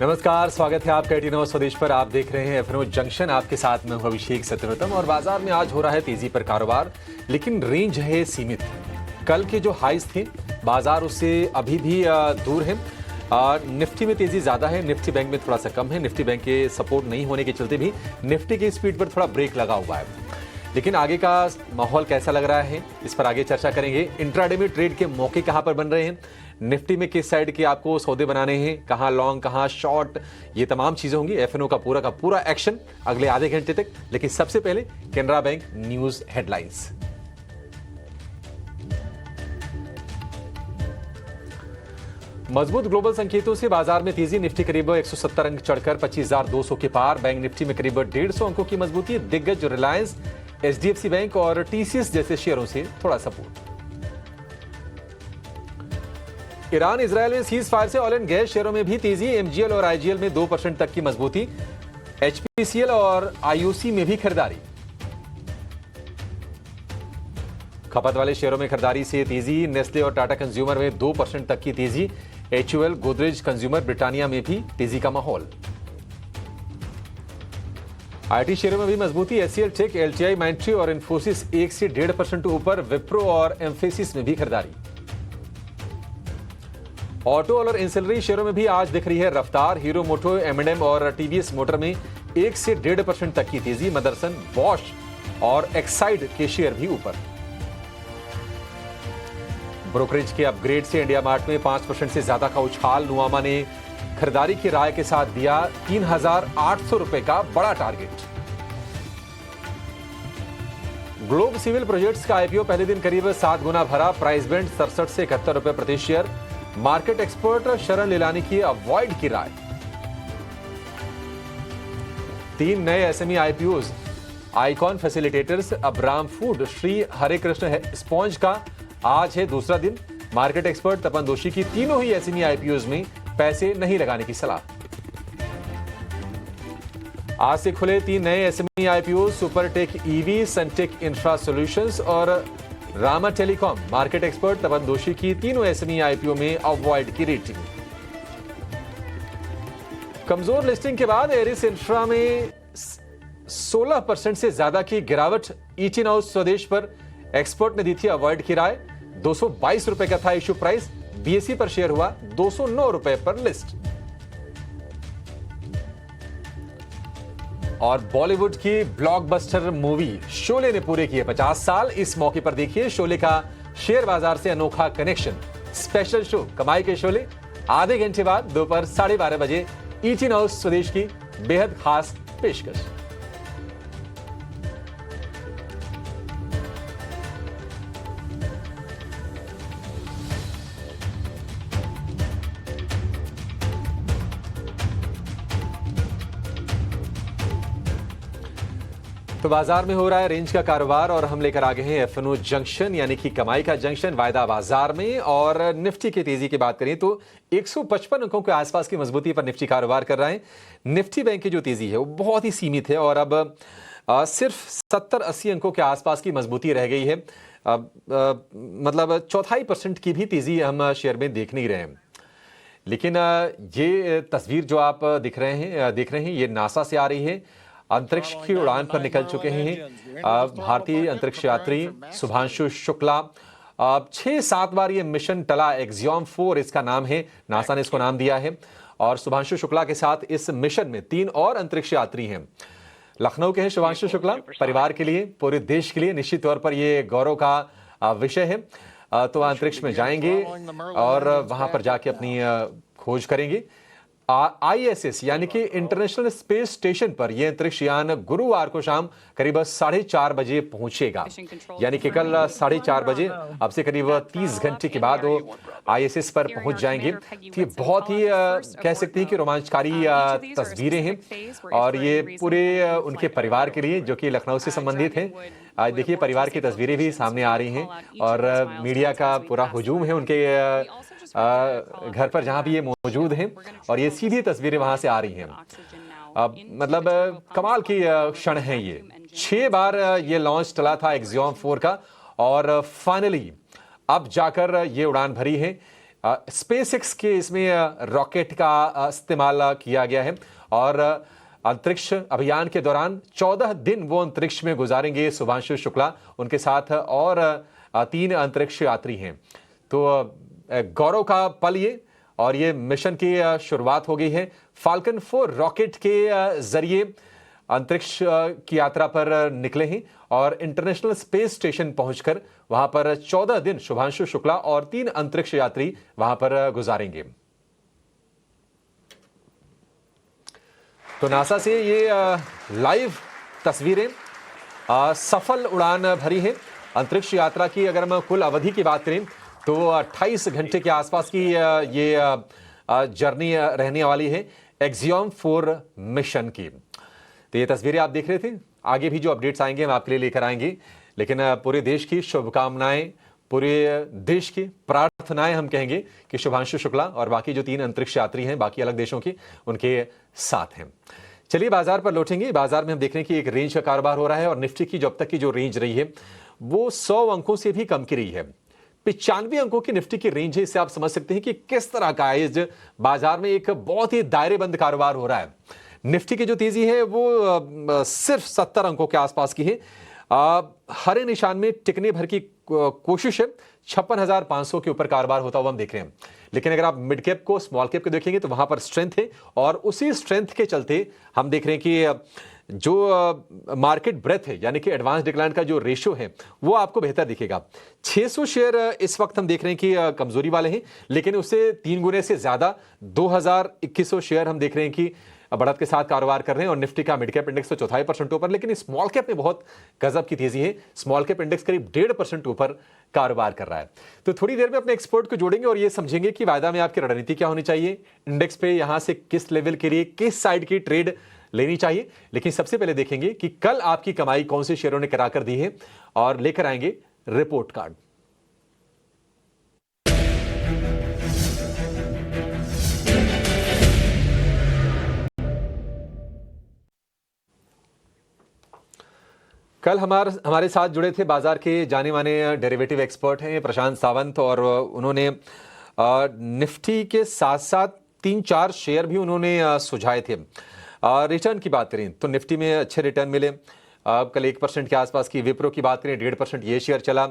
नमस्कार, स्वागत है आपका 89 स्वदेश पर। आप देख रहे हैं एफएनओ जंक्शन। आपके साथ में हूं अभिषेक सत्यव्रतम। और बाजार में आज हो रहा है तेजी पर कारोबार, लेकिन रेंज है सीमित। कल के जो हाइज थे बाजार उससे अभी भी दूर है। निफ्टी में तेजी ज्यादा है, निफ्टी बैंक में थोड़ा सा कम है। निफ्टी बैंक के सपोर्ट नहीं होने के चलते भी निफ्टी की स्पीड पर थोड़ा ब्रेक लगा हुआ है। लेकिन आगे का माहौल कैसा लग रहा है, इस पर आगे चर्चा करेंगे। इंट्राडे में ट्रेड के मौके कहां पर बन रहे हैं, निफ्टी में किस साइड के आपको सौदे बनाने हैं, कहां लॉन्ग कहां शॉर्ट, ये तमाम चीजें होंगी। एफएनओ का पूरा एक्शन अगले आधे घंटे तक। लेकिन सबसे पहले कैनरा बैंक न्यूज हेडलाइंस। मजबूत ग्लोबल संकेतों से बाजार में तेजी। निफ्टी करीब 170 अंक चढ़कर 25,200 के पार। बैंक निफ्टी में करीब 150 अंकों की मजबूती। दिग्गज रिलायंस, एचडीएफसी बैंक और टीसीएस जैसे शेयरों से थोड़ा सपोर्ट। ईरान इजरायल में सीज फायर से ऑयल एंड गैस शेयरों में भी तेजी। एमजीएल और आईजीएल में 2% तक की मजबूती। एचपीसीएल और आईओसी में भी खरीदारी। खपत वाले शेयरों में खरीदारी से तेजी। नेस्ले और टाटा कंज्यूमर में 2% तक की तेजी। एचयूएल, गोदरेज कंज्यूमर, ब्रिटानिया में भी तेजी का माहौल। आईटी शेयरों में भी मजबूती। एचसीएल टेक, एलटीआई, माइंट्री और इन्फोसिस 1 से 1.5% ऊपर। विप्रो और एम्फेसिस में भी खरीदारी। ऑटो और एंसिलरी शेयरों में भी आज दिख रही है रफ्तार। हीरो मोटो, एम&एम और टीवीएस मोटर में 1 से 1.5% तक की तेजी। मदरसन, बॉश और एक्साइड के शेयर भी ऊपर। ब्रोकरेज के अपग्रेड से इंडिया मार्ट में 5% से ज्यादा का उछाल। नुआमा ने खरीदारी की राय के साथ दिया 3,800 रुपए का बड़ा टारगेट। ग्लोब सिविल प्रोजेक्ट्स का आईपीओ पहले दिन करीब 7 गुना भरा। प्राइस बैंड 67 से 71 रुपए प्रति शेयर। मार्केट एक्सपर्ट शरण लीलानी की अवॉइड की राय। 3 नए SME IPOs, Icon Facilitators, Abram Food, Shri Hare Krishna sponge का आज है दूसरा दिन। मार्केट एक्सपर्ट तपन दोषी की तीनों ही एसएमई आईपीओज में पैसे नहीं लगाने की सलाह। आज से खुले 3 नए SME IPO, Supertech EV, Suntech infra solutions और Rama telecom. Market expert Tapan Doshi की तीनों एसएमई आईपीओ में अवॉइड की रेटिंग। कमजोर लिस्टिंग के बाद एरिस इंफ्रा में 16% से ज्यादा की गिरावट। ईचिन हाउस स्वदेश पर एक्सपर्ट ने दी थी अवॉइड की राय। 222 रुपए का था इश्यू प्राइस। बीएसई पर शेयर हुआ 209 रुपए पर लिस्ट। और बॉलीवुड की ब्लॉकबस्टर मूवी शोले ने पूरे किए 50 साल। इस मौके पर देखिए शोले का शेयर बाजार से अनोखा कनेक्शन। स्पेशल शो कमाई के शोले आधे घंटे बाद दोपहर 12:30 बजे ईचिन हाउस स्वदेश की बेहद खास पेशकश। तो बाजार में हो रहा है रेंज का कारोबार और हम लेकर आ गए हैं एफएनओ जंक्शन, यानी कि कमाई का जंक्शन वायदा बाजार में। और निफ्टी की तेजी की बात करें तो 155 अंकों के आसपास की मजबूती पर निफ्टी कारोबार कर रहा है। निफ्टी बैंक की जो तेजी है वो बहुत ही सीमित है और अब सिर्फ 70-80 अंकों के आसपास की मजबूती रह गई है। मतलब 0.25% की भी तेजी हम शेयर में देख नहीं रहे हैं। लेकिन ये तस्वीर जो आप देख रहे हैं ये नासा से आ रही है। अंतरिक्ष की उड़ान पर निकल चुके हैं भारतीय अंतरिक्ष यात्री शुभांशु शुक्ला। 6-7 बार ये मिशन टला। एक्सियोम 4 इसका नाम है, नासा ने इसको नाम दिया है। और शुभांशु शुक्ला के साथ इस मिशन में 3 और अंतरिक्ष यात्री हैं। लखनऊ के हैं शुभांशु शुक्ला। परिवार के लिए, पूरे देश के लिए निश्चित तौर पर ये गौरव का विषय है। तो अंतरिक्ष में जाएंगे और वहां पर जाके अपनी खोज करेंगे। आईएसएस यानी कि इंटरनेशनल स्पेस स्टेशन पर यह अंतरिक्ष यान गुरुवार को शाम करीब 4:30 बजे पहुंचेगा। यानी कि कल 4:30 बजे, अब से करीब 30 घंटे के बाद वो आईएसएस पर पहुंच जाएंगे। तो ये बहुत ही कह सकते हैं कि रोमांचकारी तस्वीरें हैं और ये पूरे उनके परिवार के लिए जो कि लखनऊ से संबंधित हैं। आज देखिए परिवार की तस्वीरें भी सामने आ रही हैं और मीडिया का पूरा हुजूम है उनके घर पर जहां भी ये मौजूद हैं और ये सीधी तस्वीरें वहां से आ रही हैं। मतलब कमाल की क्षण है ये। 6 बार ये लॉन्च चला था एक्सियोम 4 का और फाइनली अब जाकर ये उड़ान भरी है। स्पेस एक्स के इसमें रॉकेट का इस्तेमाल किया गया है और अंतरिक्ष अभियान के दौरान 14 दिन वो अंतरिक्ष में गुजारेंगे शुभांशु शुक्ला। उनके साथ और 3 अंतरिक्ष यात्री हैं। तो गौरव का पल ये, और ये मिशन की शुरुआत हो गई है। फाल्कन 4 रॉकेट के जरिए अंतरिक्ष की यात्रा पर निकले हैं और इंटरनेशनल स्पेस स्टेशन पहुंचकर वहां पर 14 दिन शुभांशु शुक्ला और 3 अंतरिक्ष यात्री वहां पर गुजारेंगे। तो नासा से ये लाइव तस्वीरें सफल उड़ान भरी हैं। अंतरिक्ष यात्रा की अगर हम कुल अवधि की बात करें तो 28 घंटे के आसपास की ये जर्नी रहने वाली है एक्सियम 4 मिशन की। तो ये तस्वीरें आप देख रहे थे। आगे भी जो अपडेट्स आएंगे हम आपके लिए लेकर आएंगे, लेकिन पूरे देश की शुभकामनाएं, पूरे देश की प्रार्थनाएं हम कहेंगे कि शुभांशु शुक्ला और बाकी जो 3 अंतरिक्ष यात्री हैं बाकी अलग देशों के, उनके साथ हैं। चलिए बाजार पर लौटेंगे। बाजार में हम देख रहे हैं कि एक रेंज का कारोबार हो रहा है और निफ्टी की जो अब तक की जो रेंज रही है वो 100 अंकों से भी कम की रही है। 95 अंकों की निफ्टी की रेंज है। इससे आप समझ सकते हैं कि किस तरह का इस बाजार में एक बहुत ही दायरेबंद कारोबार हो रहा है। निफ्टी की जो तेजी है वो सिर्फ 70 अंकों के आसपास की है। हरे निशान में टिकने भर की कोशिश है। 56,500 के ऊपर कारोबार होता हुआ हम देख रहे हैं। लेकिन अगर आप मिड कैप को स्मॉल कैप को देखेंगे तो वहां पर स्ट्रेंथ है और उसी स्ट्रेंथ के चलते हम देख रहे हैं कि जो मार्केट ब्रेथ है यानी कि एडवांस डिक्लाइन का जो रेशियो है वो आपको बेहतर दिखेगा। 600 शेयर इस वक्त हम देख रहे हैं कि कमजोरी वाले हैं, लेकिन उससे 3 गुने से ज्यादा 2,2100 शेयर हम देख रहे हैं कि बढ़त के साथ कारोबार कर रहे हैं। और निफ्टी का मिड कैप इंडेक्स तो 0.25% ऊपर, लेकिन स्मॉल कैप में बहुत गजब की तेजी है। स्मॉल कैप इंडेक्स करीब 1.5% ऊपर कारोबार कर रहा है। तो थोड़ी देर में अपने एक्सपर्ट को जोड़ेंगे और ये समझेंगे कि वायदा में आपकी रणनीति क्या होनी चाहिए, इंडेक्स पे यहां से किस लेवल के लिए किस साइड की ट्रेड लेनी चाहिए। लेकिन सबसे पहले देखेंगे कि कल आपकी कमाई कौन से शेयरों ने कराकर दी है और लेकर आएंगे रिपोर्ट कार्ड। कल हमारे साथ जुड़े थे बाजार के जाने माने डेरिवेटिव एक्सपर्ट हैं प्रशांत सावंत, और उन्होंने निफ्टी के साथ साथ 3-4 शेयर भी उन्होंने सुझाए थे। रिटर्न की बात करें तो निफ्टी में अच्छे रिटर्न मिले। कल 1% के आसपास की, विप्रो की बात करें 1.5% ये शेयर चला।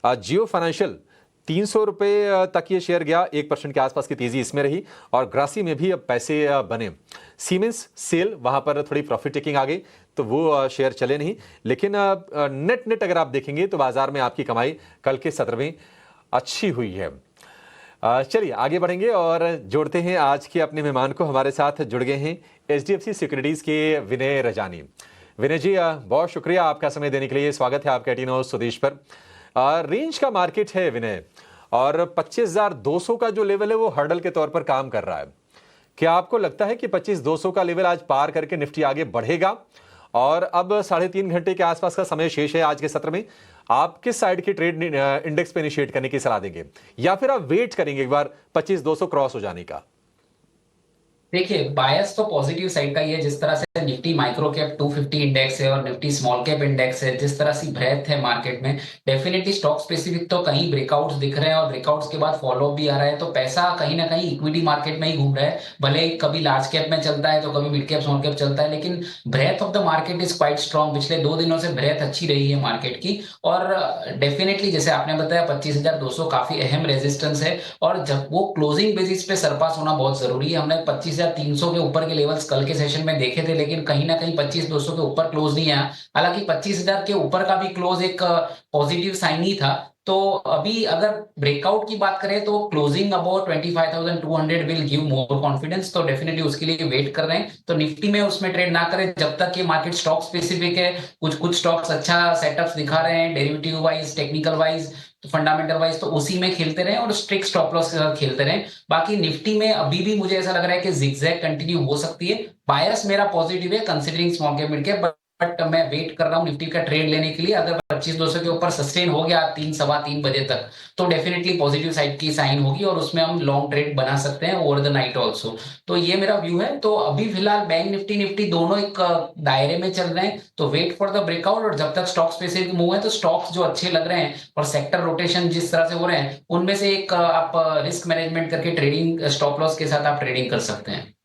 जियो फाइनेंशियल 300 रुपये तक ये शेयर गया, 1% के आसपास की तेजी इसमें रही। और ग्रासी में भी अब पैसे बने। सीमेंस सेल वहां पर थोड़ी प्रॉफिट टेकिंग आ गई तो वो शेयर चले नहीं। लेकिन नेट अगर आप देखेंगे तो बाजार में आपकी कमाई कल के सत्र में अच्छी हुई है। चलिए आगे बढ़ेंगे और जोड़ते हैं आज के अपने मेहमान को। हमारे साथ जुड़ गए हैं HDFC सिक्योरिटीज के विनय रजानी। विनय जी बहुत शुक्रिया आपका समय देने के लिए। स्वागत है आपका 18 हाउस स्वदेश पर। रेंज का मार्केट है विनय, और 25,200 का जो लेवल है वो हर्डल के तौर पर काम कर रहा है। क्या आपको लगता है कि 25,200 का लेवल आज पार करके निफ्टी आगे बढ़ेगा? और अब 3.5 घंटे के आसपास का समय शेष है आज के सत्र में। आप किस साइड की ट्रेड इंडेक्स पे इनिशिएट करने की सलाह देंगे, या फिर आप वेट करेंगे एक बार 25,200 क्रॉस हो जाने का? देखिए, बायस तो पॉजिटिव साइड का ही है। जिस तरह से निफ्टी माइक्रो कैप 250 इंडेक्स है और निफ्टी स्मॉल कैप इंडेक्स है, जिस तरह से ब्रेथ है मार्केट में, डेफिनेटली स्टॉक स्पेसिफिक तो कहीं ब्रेकआउट्स दिख रहे हैं और ब्रेकआउट्स के बाद फॉलो भी आ रहा है। तो पैसा कहीं ना कहीं इक्विटी मार्केट में ही घूम रहा है। भले कभी लार्ज कैप में चलता है तो कभी मिड कैप स्मॉल कैप चलता है, लेकिन breadth of the market is quite strong. पिछले 2 दिनों से ब्रेथ अच्छी रही है मार्केट की। और डेफिनेटली जैसे आपने बताया 25,200 काफी अहम रेजिस्टेंस है, और जब वो क्लोजिंग बेसिस पे सरपास होना बहुत जरूरी है। हमने 25,300 के ऊपर के लेवल्स कल के सेशन में देखे थे, लेकिन कहीं ना कहीं 25,200 के ऊपर क्लोज नहीं आया। हालांकि 25,000 के ऊपर का भी क्लोज एक पॉजिटिव साइन ही था। तो अभी अगर ब्रेकआउट की बात करें तो closing about 25,200 will give more confidence. तो डेफिनेटली उसके लिए वेट कर रहे हैं। तो निफ्टी में उसमें ट्रेड ना करें जब तक ये मार्केट स्टॉक स्पेसिफिक है। कुछ स्टॉक्स अच्छा सेटअप दिखा रहे हैं, derivative wise, technical wise, fundamental wise, तो उसी में खेलते रहे और स्ट्रिक्ट स्टॉप लॉस के साथ खेलते रहे। बाकी निफ्टी में अभी भी मुझे ऐसा लग रहा है कि जिगजैग कंटिन्यू हो सकती है। बायस मेरा पॉजिटिव है considering small cap mid cap, but मैं वेट कर रहा हूँ निफ्टी का ट्रेड लेने के लिए। अगर 25,200 के ऊपर सस्टेन हो गया 3 सवा 3 बजे तक, तो डेफिनेटली पॉजिटिव साइड की साइन होगी और उसमें हम लॉन्ग ट्रेड बना सकते हैं ओवर द नाइट ऑल्सो। तो ये मेरा व्यू है। तो अभी फिलहाल बैंक निफ्टी निफ्टी दोनों एक दायरे में चल रहे हैं, तो वेट फॉर द ब्रेकआउट। और जब तक स्टॉक स्पेसिफिक मूव है, तो स्टॉक्स जो अच्छे लग रहे हैं और सेक्टर रोटेशन जिस तरह से हो रहे हैं, उनमें से एक आप रिस्क मैनेजमेंट करके ट्रेडिंग स्टॉप लॉस के साथ आप ट्रेडिंग कर सकते हैं।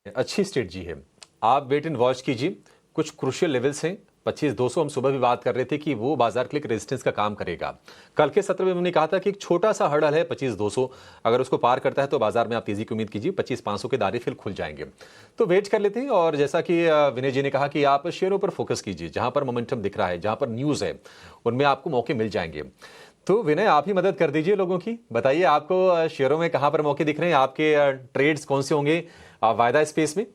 अच्छी स्ट्रेटजी है। आप वेट एंड वॉच कीजिए। कुछ क्रूशियल लेवल्स हैं। 25,200 हम सुबह भी बात कर रहे थे कि वो बाजार के लिए रेजिस्टेंस का काम करेगा। कल के सत्र में हमने कहा था कि एक छोटा सा हर्डल है 25,200, अगर उसको पार करता है तो बाजार में आप तेजी की उम्मीद कीजिए। 25,500 के दायरे फिर खुल जाएंगे। तो वेट कर लेते हैं। और जैसा कि विनय जी ने कहा कि आप शेयरों पर फोकस कीजिए, जहां पर मोमेंटम दिख रहा है, जहां पर न्यूज है, उनमें आपको मौके मिल जाएंगे। तो विनय, आप ही मदद कर दीजिए लोगों की। बताइए आपको शेयरों में कहां पर मौके दिख रहे हैं, आपके ट्रेड्स कौन से होंगे वायदा स्पेस में।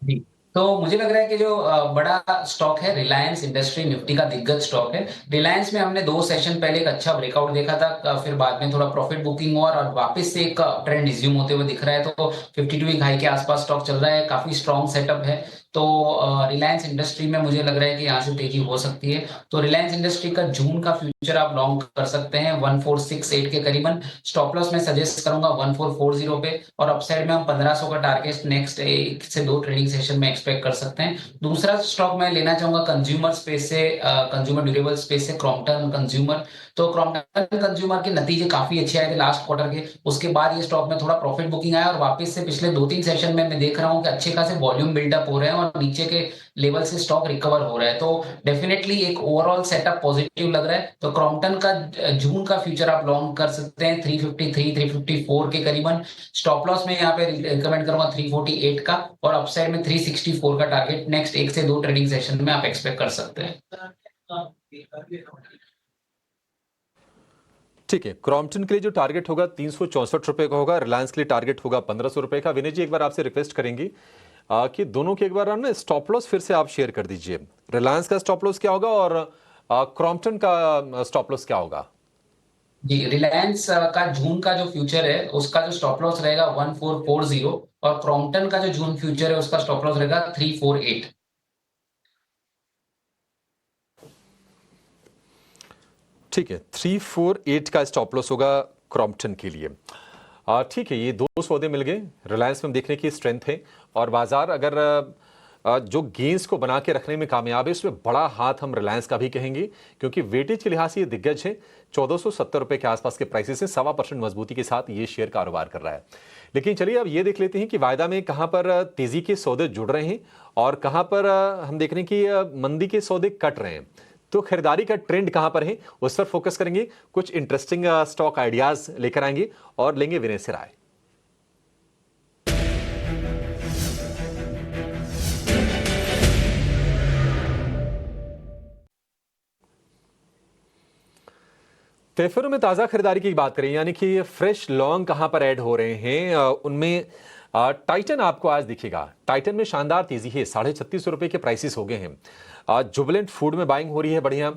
जी। तो मुझे लग रहा है कि जो बड़ा स्टॉक है रिलायंस इंडस्ट्री, निफ्टी का दिग्गज स्टॉक है। रिलायंस में हमने 2 सेशन पहले एक अच्छा ब्रेकआउट देखा था, फिर बाद में थोड़ा प्रॉफिट बुकिंग हुआ और वापस से एक ट्रेंड रिज्यूम होते हुए दिख रहा है। तो 52 वीक हाई के आसपास स्टॉक चल रहा है, काफी स्ट्रॉन्ग सेटअप है। तो रिलायंस इंडस्ट्री में मुझे लग रहा है कि यहाँ से तेजी हो सकती है। तो रिलायंस इंडस्ट्री का जून का फ्यूचर आप लॉन्ग कर सकते हैं 1468 के करीबन। स्टॉप लॉस मैं सजेस्ट करूंगा 1440 पे, और अपसाइड में हम 1500 का टारगेट नेक्स्ट 1 से 2 ट्रेडिंग सेशन में एक्सपेक्ट कर सकते हैं। दूसरा स्टॉक मैं लेना चाहूंगा कंज्यूमर स्पेस से, कंज्यूमर ड्यूरेबल स्पेस से क्रॉम्पटन कंज्यूमर। तो क्रॉम्पटन कंज्यूमर के नतीजे काफी अच्छे आए थे लास्ट क्वार्टर के। उसके बाद ये स्टॉक में थोड़ा प्रॉफिट बुकिंग आया और वापस से पिछले 2-3 सेशन में मैं देख रहा हूँ कि अच्छे खासे वॉल्यूम बिल्डअप हो रहे हैं और नीचे के लेवल से स्टॉक रिकवर हो रहा है। तो डेफिनेटली एक ओवरऑल सेटअप पॉजिटिव लग रहा है। तो क्रॉम्पटन का जून का फ्यूचर आप लॉन्ग कर सकते हैं 353 354 के करीबन। स्टॉप लॉस में यहाँ पे रिकमेंड करूंगा 348 का, और अपसाइड में 364 का टारगेट नेक्स्ट 1 से 2 ट्रेडिंग सेशन में आप एक्सपेक्ट कर सकते हैं। ठीक है, क्रॉम्पटन के लिए जो टारगेट होगा 364 रुपए का होगा। रिलायंस के लिए टारगेट होगा 1500 रुपए का। विनय जी, एक बार आपसे रिक्वेस्ट करेंगे कि दोनों के एक बार ना स्टॉप लॉस फिर से आप शेयर कर दीजिए। रिलायंस का स्टॉप लॉस क्या होगा और क्रॉम्पटन का स्टॉप लॉस क्या होगा। जी, रिलायंस का जून का जो फ्यूचर है उसका जो स्टॉप लॉस रहेगा 1440, और क्रॉम्पटन का जो जून फ्यूचर है उसका स्टॉप लॉस रहेगा 348। ठीक है, 348 का स्टॉप लॉस होगा क्रॉम्पटन के लिए। ठीक है, ये दो सौदे मिल गए। रिलायंस में देखने की स्ट्रेंथ है और बाजार अगर जो गेंस को बना के रखने में कामयाब है, उसमें बड़ा हाथ हम रिलायंस का भी कहेंगे, क्योंकि वेटेज के लिहाज से ये दिग्गज है। 1470 रुपए के आसपास के प्राइसेस से 1.25% मजबूती के साथ ये शेयर कारोबार कर रहा है। लेकिन चलिए अब ये देख लेते हैं कि वायदा में कहां पर तेजी के सौदे जुड़ रहे हैं और कहां पर हम देख रहे हैं कि मंदी के सौदे कट रहे हैं। तो खरीदारी का ट्रेंड कहां पर है, उस पर फोकस करेंगे। कुछ इंटरेस्टिंग स्टॉक आइडियाज लेकर आएंगे और लेंगे विनय से राय। तेफरों में ताज़ा खरीदारी की बात करें, यानी कि फ्रेश लॉन्ग कहां पर ऐड हो रहे हैं, उनमें टाइटन आपको आज दिखेगा। टाइटन में शानदार तेजी है, 36,500 के प्राइसेस हो गए हैं। जुबिलेंट फूड में बाइंग हो रही है बढ़िया।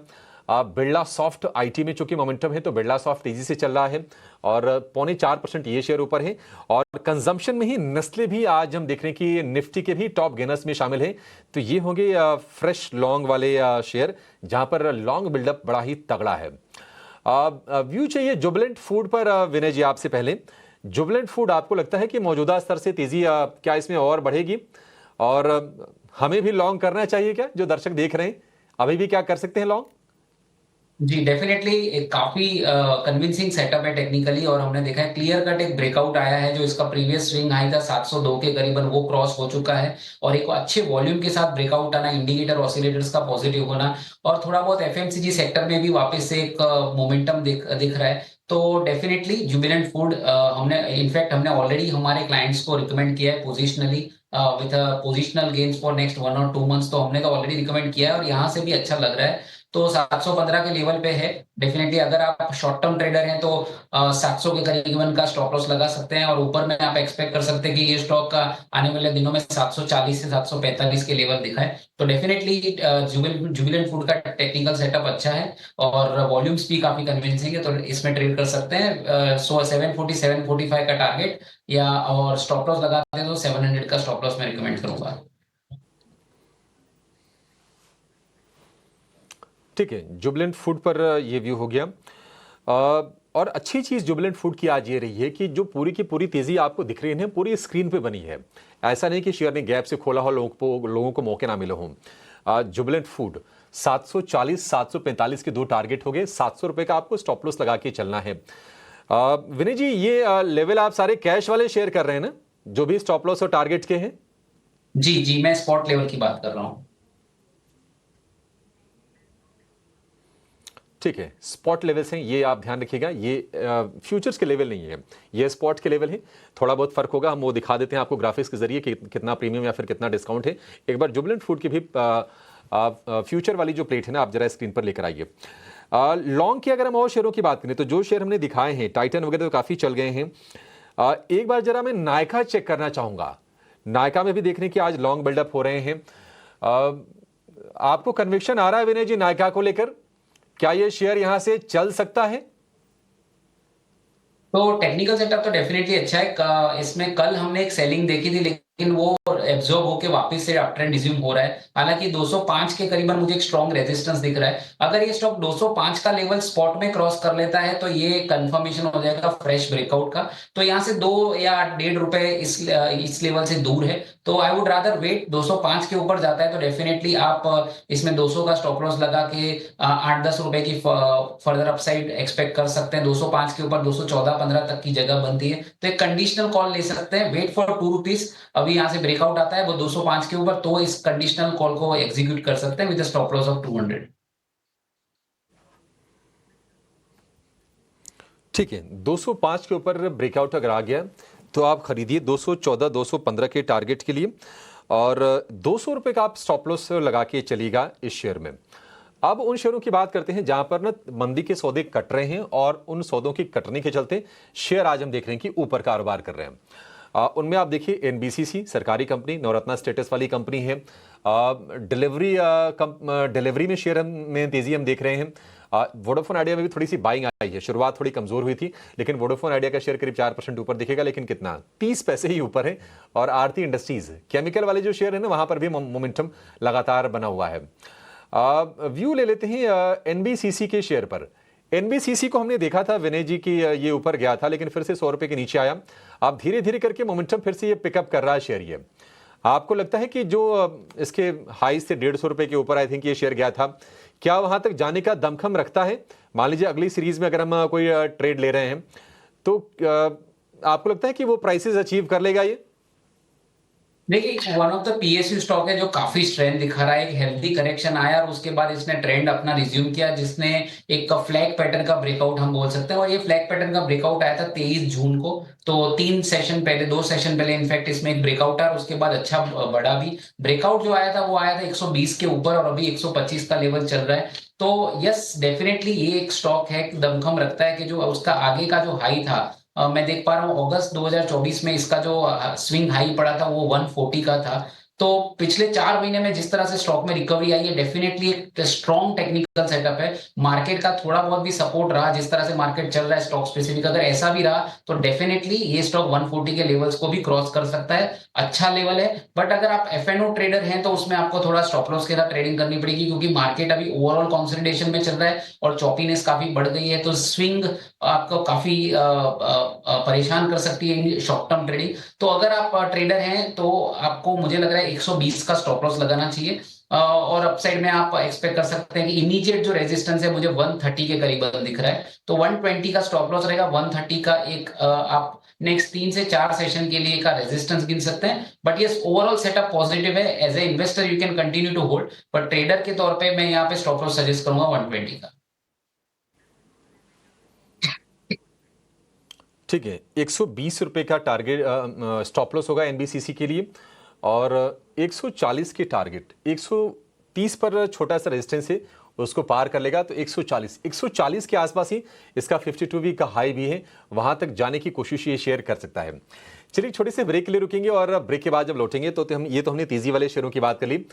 बिरला सॉफ्ट आईटी में चूंकि मोमेंटम है, तो बिरला सॉफ्ट तेजी से चल रहा है और 0.25% ये शेयर ऊपर है। और कंजम्पशन में ही नेस्ले भी आज हम देख रहे हैं कि निफ्टी के भी टॉप गेनर्स में शामिल है। तो ये होंगे फ्रेश लॉन्ग वाले शेयर, जहां पर लॉन्ग बिल्डअप बड़ा ही तगड़ा है। व्यू चाहिए जुबिलेंट फूड पर विनय जी आपसे पहले। जुबिलेंट फूड आपको लगता है कि मौजूदा स्तर से तेजी क्या इसमें और बढ़ेगी, और हमें भी लॉन्ग करना चाहिए क्या, जो दर्शक देख रहे हैं अभी भी क्या कर सकते हैं लॉन्ग। जी, डेफिनेटली एक काफी कन्विंसिंग सेटअप है टेक्निकली, और हमने देखा है क्लियर कट एक ब्रेकआउट आया है। जो इसका प्रीवियस स्विंग हाई था 702 के करीबन, वो क्रॉस हो चुका है। और एक अच्छे वॉल्यूम के साथ ब्रेकआउट आना, इंडिकेटर ऑसिलेटर्स का पॉजिटिव होना, और थोड़ा बहुत एफएमसीजी सेक्टर में भी वापस से एक मोमेंटम दिख रहा है। तो डेफिनेटली जुबिलेंट फूड हमने ऑलरेडी हमारे क्लाइंट्स को रिकमेंड किया है positionally with positional gains for next 1 और 2 मंथ्स। तो हमने तो ऑलरेडी रिकमेंड किया है और यहाँ से भी अच्छा लग रहा है। तो 715 के लेवल पे है। डेफिनेटली अगर आप शॉर्ट टर्म ट्रेडर हैं तो 700 के करीबन का स्टॉप लॉस लगा सकते हैं, और ऊपर में आप एक्सपेक्ट कर सकते हैं कि ये स्टॉक का आने वाले दिनों में 740 से 745 के लेवल दिखाए। तो डेफिनेटली जुबिलेंट फूड का टेक्निकल सेटअप अच्छा है और वॉल्यूम्स भी काफी कन्विंसिंग है, तो इसमें ट्रेड कर सकते हैं। सो 740 745 का टारगेट, या और स्टॉप लॉस लगाते हैं तो 700 का स्टॉप लॉस मैं रिकमेंड करूंगा। ठीक है, जुबिलेंट फूड पर ये व्यू हो गया। और अच्छी चीज़ जुबिलेंट फूड की आज ये रही है कि जो पूरी की पूरी तेज़ी आपको दिख रही है पूरी स्क्रीन पे बनी है। ऐसा नहीं कि शेयर ने गैप से खोला हो, लोगों को मौके ना मिले हों। जुबिलेंट फूड 740 745 के दो टारगेट हो गए, 700 रुपये का आपको स्टॉप लॉस लगा के चलना है। विनय जी, ये लेवल आप सारे कैश वाले शेयर कर रहे हैं ना, जो भी स्टॉप लॉस और टारगेट के हैं? जी जी, मैं स्पॉट लेवल की बात कर रहा हूँ। ठीक है, स्पॉट लेवल्स हैं, ये आप ध्यान रखिएगा, ये फ्यूचर्स के लेवल नहीं है, ये स्पॉट के लेवल है। थोड़ा बहुत फर्क होगा, हम वो दिखा देते हैं आपको ग्राफिक्स के जरिए कि कितना प्रीमियम या फिर कितना डिस्काउंट है। एक बार जुबिलेंट फूड की भी फ्यूचर वाली जो प्लेट है ना, आप जरा स्क्रीन पर लेकर आइए। लॉन्ग की अगर हम और शेयरों की बात करें तो जो शेयर हमने दिखाए हैं, टाइटन वगैरह तो काफ़ी चल गए हैं। एक बार जरा मैं नायका चेक करना चाहूँगा। नायका में भी देख रहे हैं कि आज लॉन्ग बिल्डअप हो रहे हैं। आपको कन्विक्शन आ रहा है विनय जी नायका को लेकर? क्या ये शेयर यहां से चल सकता है? तो टेक्निकल सेटअप तो डेफिनेटली अच्छा है। इसमें कल हमने एक सेलिंग देखी थी, लेकिन वो एब्जॉर्ब होके वापस से अप ट्रेंड रिज्यूम हो रहा है। हालांकि 205 के करीबन मुझे एक स्ट्रॉन्ग रेजिस्टेंस दिख रहा है। अगर ये स्टॉक 205 का लेवल स्पॉट में क्रॉस कर लेता है तो ये कंफर्मेशन हो जाएगा फ्रेश ब्रेकआउट का। तो यहाँ से 2 या 1.5 रुपए इस लेवल से दूर है, तो आई वुड रादर वेट। 205 के ऊपर जाता है तो डेफिनेटली आप इसमें 200 का स्टॉप लॉस लगा के 8-10 रुपए की फर्दर अपसाइड एक्सपेक्ट कर सकते हैं। 205 के ऊपर 214-15 तक की जगह बनती है, तो एक कंडीशनल कॉल ले सकते हैं। वेट फॉर 2 रुपीज, अभी यहाँ से ब्रेकआउट आता है वो 205 के ऊपर, तो इस कंडीशनल कॉल को एग्जीक्यूट कर सकते हैं विद स्टॉप लॉस ऑफ 200। ठीक है, 205 के ऊपर ब्रेकआउट अगर आ गया तो आप खरीदिए 214 215 के टारगेट के लिए, और 200 रुपए का आप स्टॉप लॉस लगा के चलिएगा इस शेयर में। अब उन शेयरों की बात करते हैं जहां पर ना मंदी के सौदे कट रहे हैं, और उन सौदों की कटने के चलते शेयर आज हम देख रहे हैं कि ऊपर कारोबार कर रहे हैं। उनमें आप देखिए एनबीसीसी सरकारी कंपनी, नवरत्ना स्टेटस वाली कंपनी है। डिलीवरी में शेयर में तेजी हम देख रहे हैं। वोडाफोन आइडिया में भी थोड़ी सी बाइंग आई है, शुरुआत थोड़ी कमजोर हुई थी, लेकिन वोडाफोन आइडिया का शेयर करीब 4% ऊपर दिखेगा, लेकिन कितना 30 पैसे ही ऊपर है। और आरती इंडस्ट्रीज केमिकल वाले जो शेयर है ना, वहां पर भी मोमेंटम लगातार बना हुआ है। व्यू ले लेते हैं एनबीसीसी के शेयर पर। एनबीसीसी को हमने देखा था विनय जी की ये ऊपर गया था, लेकिन फिर से 100 रुपए के नीचे आया। अब धीरे धीरे करके मोमेंटम फिर से ये पिकअप कर रहा है शेयर। ये आपको लगता है कि जो इसके हाई से 150 रुपए के ऊपर आई थिंक ये शेयर गया था, क्या वहां तक जाने का दमखम रखता है? मान लीजिए अगली सीरीज में अगर हम कोई ट्रेड ले रहे हैं तो आपको लगता है कि वो प्राइसेस अचीव कर लेगा ये? देखिए, one of the PSU stock है जो काफी स्ट्रेंथ दिखा रहा है। एक हेल्दी करेक्शन आया और उसके बाद इसने ट्रेंड अपना रिज्यूम किया, जिसने एक फ्लैग पैटर्न का ब्रेकआउट हम बोल सकते हैं। और ये फ्लैग पैटर्न का ब्रेकआउट आया था 23 जून को। तो 2 सेशन पहले इनफैक्ट इसमें एक ब्रेकआउट आया, उसके बाद अच्छा बड़ा भी ब्रेकआउट जो आया था वो आया था 120 के ऊपर, और अभी 125 का लेवल चल रहा है। तो यस, डेफिनेटली ये एक स्टॉक है, दमखम रखता है कि जो उसका आगे का जो हाई था, मैं देख पा रहा हूँ अगस्त 2024 में इसका जो स्विंग हाई पड़ा था वो 140 का था। तो पिछले 4 महीने में जिस तरह से स्टॉक में रिकवरी आई है, डेफिनेटली एक स्ट्रॉन्ग टेक्निकल सेटअप है। मार्केट का थोड़ा बहुत भी सपोर्ट रहा, जिस तरह से मार्केट चल रहा है स्टॉक स्पेसिफिक, अगर ऐसा भी रहा तो डेफिनेटली ये स्टॉक 140 के लेवल्स को भी क्रॉस कर सकता है। अच्छा लेवल है। बट अगर आप एफएनओ ट्रेडर हैं तो उसमें आपको थोड़ा स्टॉप लॉस के साथ ट्रेडिंग करनी पड़ेगी, क्योंकि मार्केट अभी ओवरऑल कंसोलिडेशन में चल रहा है और चॉपीनेस काफी बढ़ गई है। तो स्विंग आपको काफी परेशान कर सकती है शॉर्ट टर्म ट्रेडिंग। तो अगर आप ट्रेडर हैं तो आपको, मुझे लग रहा है 120 का स्टॉप लॉस लगाना चाहिए। और अपसाइड में आप एक्सपेक्ट कर सकते हैं कि इमीडिएट जो रेजिस्टेंस है मुझे 130 के करीब दिख रहा है, तो 120 का स्टॉप लॉस रहेगा। 130 का एक आप नेक्स्ट 3 से 4 सेशन के लिए का रेजिस्टेंस गिन सकते हैं। बट ये ओवरऑल सेटअप पॉजिटिव है। As a investor you can continue to hold, पर ट्रेडर के तौर पे मैं यहाँ पे स्टॉप लॉस सजेस्ट करूंगा 120 का। ठीक है, 120 रुपए का टारगेट स्टॉप लॉस होगा एनबीसीसी के लिए, और 140 के टारगेट, 130 पर छोटा सा रेजिस्टेंस है, उसको पार कर लेगा तो 140 के आसपास ही इसका 52 वीक का हाई भी है, वहां तक जाने की कोशिश ये शेयर कर सकता है। चलिए छोटे से ब्रेक के लिए रुकेंगे और ब्रेक के बाद जब लौटेंगे तो हमने तेजी वाले शेयरों की बात कर ली।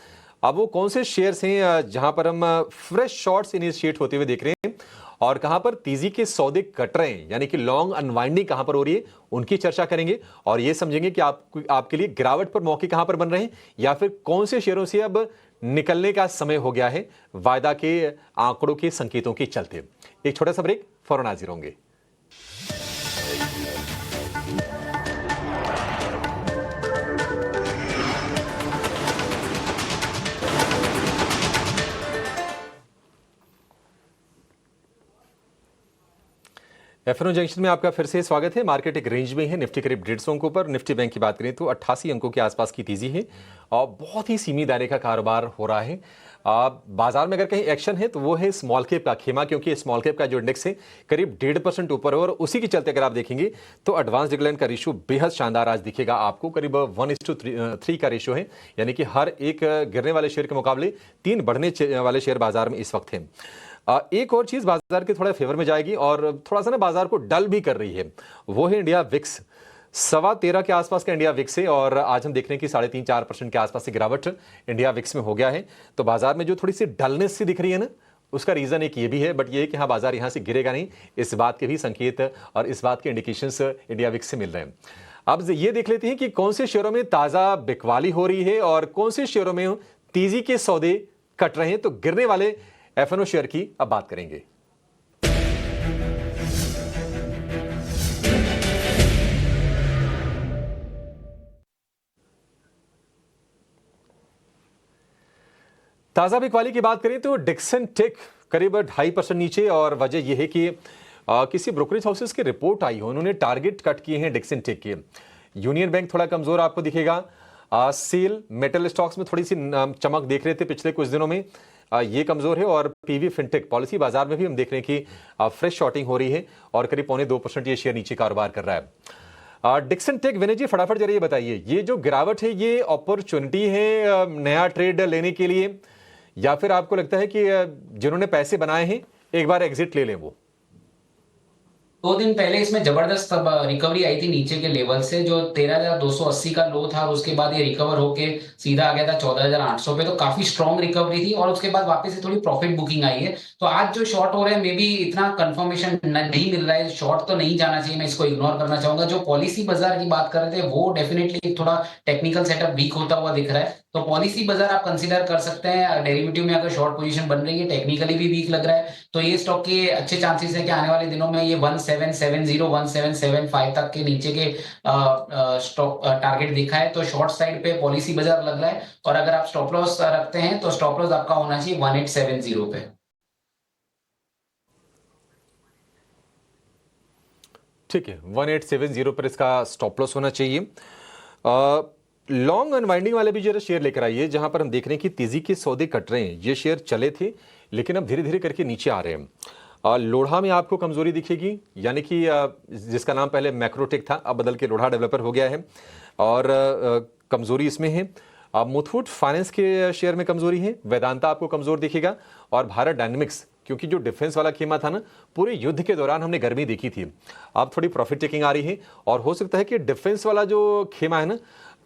अब वो कौन से शेयर्स हैं जहां पर हम फ्रेश शॉर्ट्स इनिशिएट होते हुए देख रहे हैं और कहां पर तेजी के सौदे कट रहे हैं, यानी कि लॉन्ग अनवाइंडिंग कहां पर हो रही है, उनकी चर्चा करेंगे और यह समझेंगे कि आपके लिए गिरावट पर मौके कहां पर बन रहे हैं या फिर कौन से शेयरों से अब निकलने का समय हो गया है वायदा के आंकड़ों के संकेतों के चलते। एक छोटा सा ब्रेक, फौरन हाजिर होंगे। एफएनओ जंक्शन में आपका फिर से स्वागत है। मार्केट एक रेंज में है, निफ्टी करीब 150 अंकों पर। निफ्टी बैंक की बात करें तो 88 अंकों के आसपास की तेजी है और बहुत ही सीमित दायरे का कारोबार हो रहा है। बाजार में अगर कहीं एक्शन है तो वो है स्मॉल कैप का खेमा, क्योंकि स्मॉल कैप का जो इंडेक्स है करीब 1.5% ऊपर है और उसी के चलते अगर आप देखेंगे तो एडवांस डिक्लाइन का रेशियो बेहद शानदार आज दिखेगा आपको। करीब 1:3 का रेशियो है, यानी कि हर एक गिरने वाले शेयर के मुकाबले 3 बढ़ने वाले शेयर बाजार में इस वक्त हैं। एक और चीज बाजार के थोड़ा फेवर में जाएगी और थोड़ा सा ना बाजार को डल भी कर रही है, वो है इंडिया विक्स। 13.25 के आसपास का इंडिया विक्स है और आज हम देख रहे हैं कि 3.5-4% के आसपास से गिरावट इंडिया विक्स में हो गया है। तो बाजार में जो थोड़ी सी डलनेस सी दिख रही है ना, उसका रीजन एक ये भी है, बट ये है कि हाँ बाजार यहां से गिरेगा नहीं, इस बात के भी संकेत और इस बात के इंडिकेशंस इंडिया विक्स से मिल रहे हैं। अब ये देख लेते हैं कि कौन से शेयरों में ताजा बिकवाली हो रही है और कौन से शेयरों में तेजी के सौदे कट रहे हैं। तो गिरने वाले एफएनओ शेयर की अब बात करेंगे। ताजा बिकवाली की बात करें तो डिक्सन टेक करीब 2.5% नीचे और वजह यह है कि किसी ब्रोकरेज हाउसेस की रिपोर्ट आई हो, उन्होंने टारगेट कट किए हैं डिक्सन टेक के। यूनियन बैंक थोड़ा कमजोर आपको दिखेगा। सेल मेटल स्टॉक्स में थोड़ी सी चमक देख रहे थे पिछले कुछ दिनों में, ये कमजोर है। और पीवी फिनटेक पॉलिसी बाजार में भी हम देख रहे हैं कि फ्रेश शॉर्टिंग हो रही है और करीब 0.25% ये शेयर नीचे कारोबार कर रहा है। डिक्सन टेक, विनय जी फटाफट जरा ये बताइए, ये जो गिरावट है ये अपॉर्चुनिटी है नया ट्रेड लेने के लिए या फिर आपको लगता है कि जिन्होंने पैसे बनाए हैं एक बार एग्जिट ले लें वो? 2 दिन पहले इसमें जबरदस्त रिकवरी आई थी नीचे के लेवल से, जो 13,280 का लो था और उसके बाद ये रिकवर होके सीधा आ गया था 14,800 पे। तो काफी स्ट्रॉन्ग रिकवरी थी और उसके बाद वापस से थोड़ी प्रॉफिट बुकिंग आई है। तो आज जो शॉर्ट हो रहे हैं, मे बी इतना कंफर्मेशन नहीं मिल रहा है, शॉर्ट तो नहीं जाना चाहिए, मैं इसको इग्नोर करना चाहूंगा। जो पॉलिसी बाजार की बात कर रहे थे वो डेफिनेटली थोड़ा टेक्निकल सेटअप वीक होता हुआ दिख रहा है। तो पॉलिसी बाजार आप कंसीडर कर सकते हैं। डेरिवेटिव में अगर शॉर्ट पोजीशन बन रही है, टेक्निकली भी वीक लग रहा है, तो ये स्टॉक के अच्छे चांसेस है कि आने वाले दिनों में ये 1770 1775 तक के नीचे के स्टॉक टारगेट दिखा है। तो शॉर्ट साइड पे पॉलिसी बाजार लग रहा है और अगर आप स्टॉप लॉस रखते हैं तो स्टॉप लॉस आपका होना चाहिए 1870 पे। ठीक है, 1870 पर इसका स्टॉप लॉस होना चाहिए। लॉन्ग अनवाइंडिंग वाले भी जरा शेयर लेकर आइए, जहां पर हम देख रहे हैं कि तेजी के सौदे कट रहे हैं। ये शेयर चले थे लेकिन अब धीरे धीरे करके नीचे आ रहे हैं। लोढ़ा में आपको कमजोरी दिखेगी, यानी कि जिसका नाम पहले मैक्रोटेक था अब बदल के लोढ़ा डेवलपर हो गया है और कमजोरी इसमें है। मुथूट फाइनेंस के शेयर में कमजोरी है, वेदांता आपको कमजोर दिखेगा और भारत डायनेमिक्स, क्योंकि जो डिफेंस वाला खेमा था ना, पूरे युद्ध के दौरान हमने गर्मी देखी थी, अब थोड़ी प्रॉफिट टेकिंग आ रही है और हो सकता है कि डिफेंस वाला जो खेमा है ना,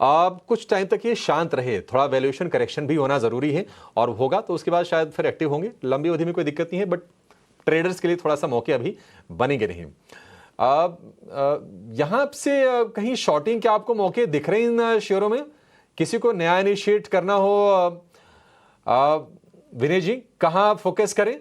अब कुछ टाइम तक ये शांत रहे। थोड़ा वैल्यूएशन करेक्शन भी होना जरूरी है और होगा तो उसके बाद शायद फिर एक्टिव होंगे। लंबी अवधि में कोई दिक्कत नहीं है, बट ट्रेडर्स के लिए थोड़ा सा मौके अभी बनेंगे नहीं। यहां से कहीं शॉर्टिंग के आपको मौके दिख रहे हैं इन शेयरों में? किसी को नया इनिशिएट करना हो विनय जी, कहां फोकस करें?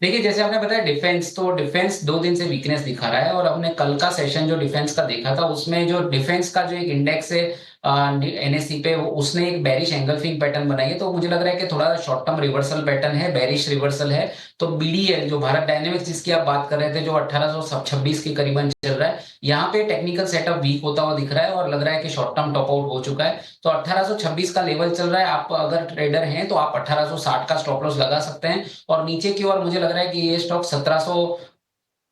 देखिए, जैसे आपने बताया डिफेंस, तो डिफेंस 2 दिन से वीकनेस दिखा रहा है और हमने कल का सेशन जो डिफेंस का देखा था उसमें जो डिफेंस का जो एक इंडेक्स है एनएससी पे, उसने एक बेरिश एंगल्फिंग पैटर्न बनाई है। तो मुझे लग रहा है कि थोड़ा शॉर्ट टर्म रिवर्सल पैटर्न है, बेरिश रिवर्सल है। तो बीडीएल जो भारत डायनेमिक्स जिसकी आप बात कर रहे थे, जो 1826 के करीबन चल रहा है, यहाँ पे टेक्निकल सेटअप वीक होता हुआ दिख रहा है और लग रहा है कि शॉर्ट टर्म टॉप आउट हो चुका है। तो 1826 का लेवल चल रहा है। आप अगर ट्रेडर हैं तो आप 1860 का स्टॉप लॉस लगा सकते हैं और नीचे की ओर मुझे लग रहा है कि ये स्टॉक 1700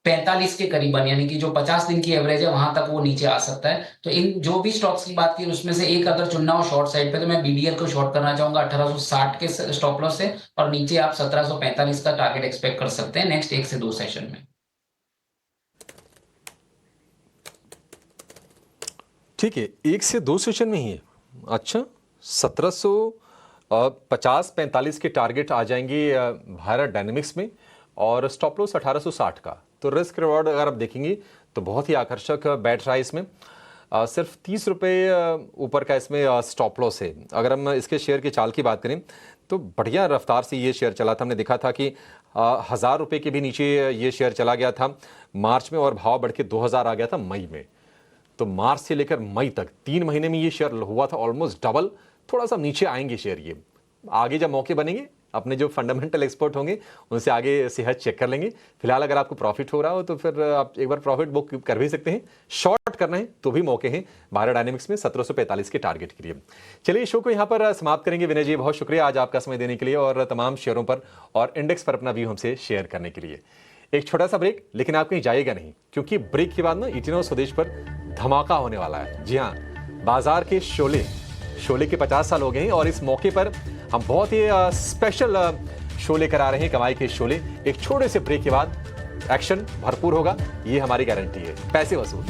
45 के करीबन, यानी कि जो 50 दिन की एवरेज है वहां तक वो नीचे आ सकता है। तो इन जो भी स्टॉक्स की बात की उसमें से एक अगर चुनना हो शॉर्ट साइड पे, तो मैं बीडीएल को शॉर्ट करना चाहूंगा 1860 के स्टॉप लॉस से, और नीचे आप 1745 का टारगेट एक्सपेक्ट कर सकते हैं नेक्स्ट 1 से 2 सेशन में। ठीक है, 1 से 2 सेशन में ही है। अच्छा, 1750-45 के टारगेट आ जाएंगे भारत डायनेमिक्स में, और स्टॉप लॉस 1860 का। तो रिस्क रिवॉर्ड अगर आप देखेंगे तो बहुत ही आकर्षक बैठ रहा है इसमें। सिर्फ 30 रुपये ऊपर का इसमें स्टॉप लॉस है। अगर हम इसके शेयर की चाल की बात करें तो बढ़िया रफ्तार से ये शेयर चला था। हमने देखा था कि 1000 रुपये के भी नीचे ये शेयर चला गया था मार्च में, और भाव बढ़ के 2000 आ गया था मई में। तो मार्च से लेकर मई तक 3 महीने में ये शेयर हुआ था ऑलमोस्ट डबल। थोड़ा सा नीचे आएंगे शेयर, ये आगे जब मौके बनेंगे अपने जो फंडामेंटल एक्सपर्ट होंगे उनसे आगे सेहत चेक कर लेंगे। फिलहाल अगर आपको प्रॉफिट हो रहा हो तो फिर आप एक बार प्रॉफिट बुक कर भी सकते हैं। शॉर्ट करना है तो भी मौके हैं भारत डायनेमिक्स में 1745 के टारगेट के लिए। चलिए, शो को यहाँ पर समाप्त करेंगे। विनय जी, बहुत शुक्रिया आज आपका समय देने के लिए और तमाम शेयरों पर और इंडेक्स पर अपना व्यू हमसे शेयर करने के लिए। एक छोटा सा ब्रेक, लेकिन आप कहीं जाइएगा नहीं, क्योंकि ब्रेक के बाद ना इटिनो स्वदेश पर धमाका होने वाला है। जी हाँ, बाजार के शोले के 50 साल हो गए हैं, और इस मौके पर हम बहुत ही स्पेशल शो लेकर आ रहे हैं, कमाई के शोले। एक छोटे से ब्रेक के बाद एक्शन भरपूर होगा, ये हमारी गारंटी है। पैसे वसूल।